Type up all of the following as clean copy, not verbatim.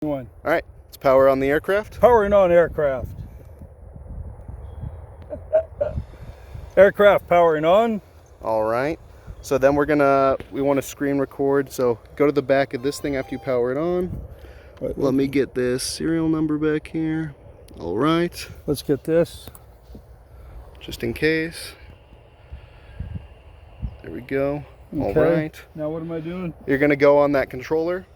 All right, let's power on the aircraft. Powering on aircraft. Aircraft powering on. All right. So then we want to screen record. So go to the back of this thing after you power it on. Let me get this serial number back here. All right. Let's get this. Just in case. There we go. Okay. All right. Now what am I doing? You're going to go on that controller.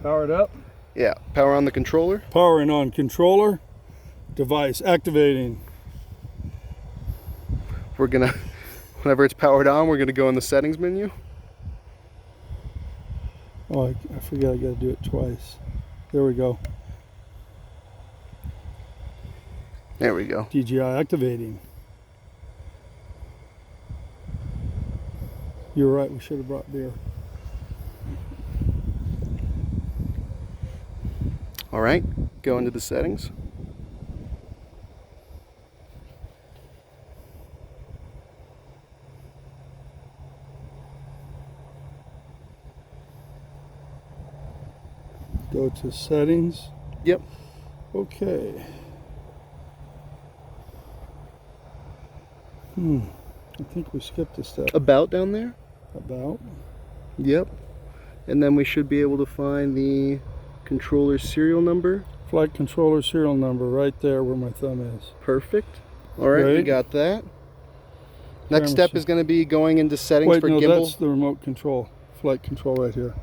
Power it up. Yeah, power on the controller. Powering on controller. Device activating. We're going to, whenever it's powered on, we're going to go in the settings menu. Oh, I forgot I got to do it twice. There we go. There we go. DJI activating. You're right, we should have brought beer. All right, go into the settings. Go to settings. Yep. Okay. I think we skipped a step. About down there? About. Yep. And then we should be able to find the controller serial number. Flight controller serial number right there where my thumb is. Perfect. All right, we got that. Next Camera step is going to be going into settings for no, gimbal. That's the remote control. Flight control right here.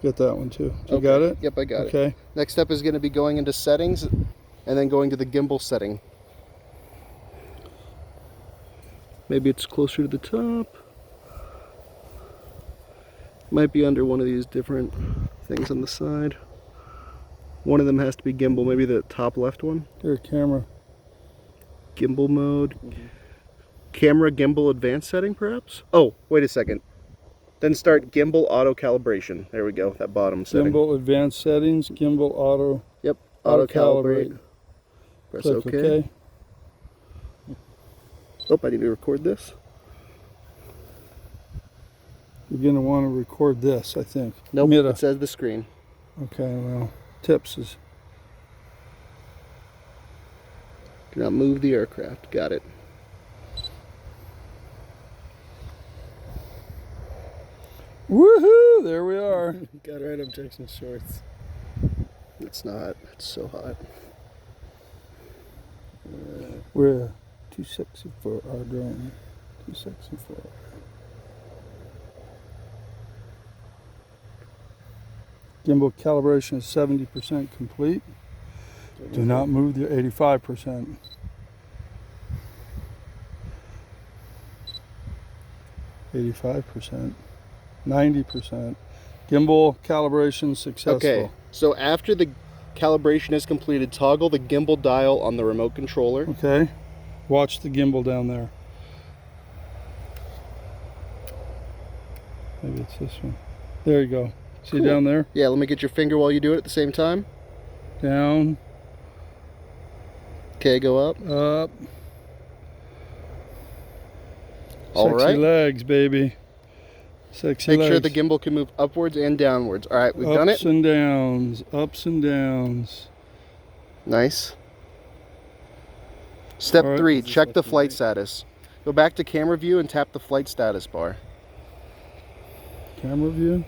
Get that one too. You Okay. got it? Yep, I got it. Okay. Next step is going to be going into settings and then going to the gimbal setting. Maybe it's closer to the top. Might be under one of these different things on the side. One of them has to be gimbal, maybe the top left one. Here, camera. Gimbal mode. Camera gimbal advanced setting, perhaps? Oh, wait a second. Then start gimbal auto calibration. There we go, that bottom setting. Gimbal advanced settings, gimbal auto. Yep, auto calibrate. Press Click OK. Oh, I need to record this. You're going to want to record this, I think. Nope, it says the screen. Okay, well, tips is... Do not move the aircraft. Got it. Woohoo! There we are. Got it right, I'm Texas shorts. It's not. It's so hot. We're too sexy for our drone. Too sexy for our... Gimbal calibration is 70% complete. Do not move the 85%. 85%. 90%. Gimbal calibration successful. Okay, so after the calibration is completed, toggle the gimbal dial on the remote controller. Okay. Watch the gimbal down there. Maybe it's this one. There you go. See down there? Yeah, let me get your finger while you do it at the same time. Down. Okay, go up. Up. All Sexy right. legs, baby. Sexy legs. Make sure the gimbal can move upwards and downwards. All right, we've done it. Ups and downs. Ups and downs. Nice. Step 3, check the flight status. Go back to camera view and tap the flight status bar. Camera view?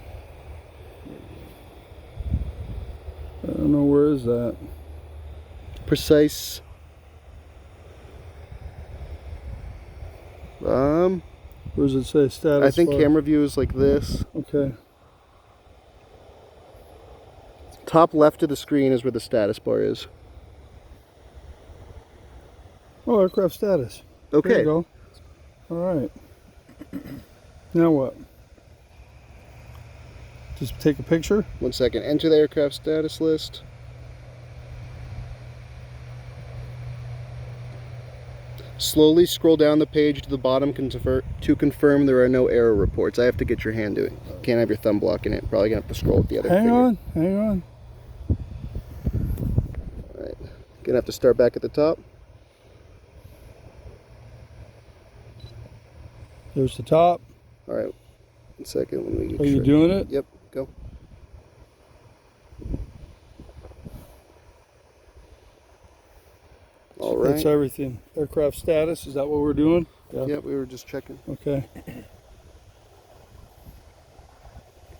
I don't know, where is that? Precise. Where does it say status I think bar? camera view is like this. Okay. Top left of the screen is where the status bar is. Oh, aircraft status. Okay. There you go. All right. Now what? Just take a picture? 1 second. Enter the aircraft status list. Slowly scroll down the page to the bottom to confirm there are no error reports. I have to get your hand doing it. Can't have your thumb blocking it. Probably gonna have to scroll with the other finger. Hang on. All right. Gonna have to start back at the top. There's the top. All right. 1 second. Let me make Are you sure. doing it? Yep. Go. All right. That's everything. Aircraft status, is that what we're doing? Yeah. Yep, we were just checking. Okay.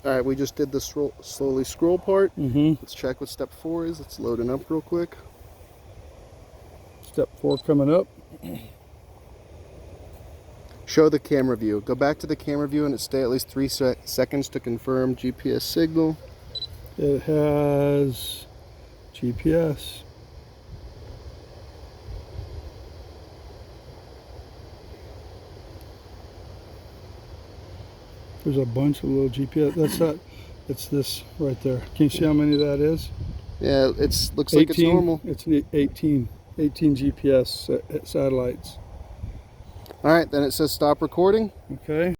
All right, we just did the slowly scroll part. Mm-hmm. Let's check what step 4 is. It's loading up real quick. Step 4 coming up. Show the camera view. Go back to the camera view and it stay at least 3 seconds to confirm GPS signal. It has GPS. There's a bunch of little GPS. That's not. It's this right there. Can you see how many that is? Yeah, looks like it's normal. It's 18 GPS satellites. All right, then it says stop recording. Okay.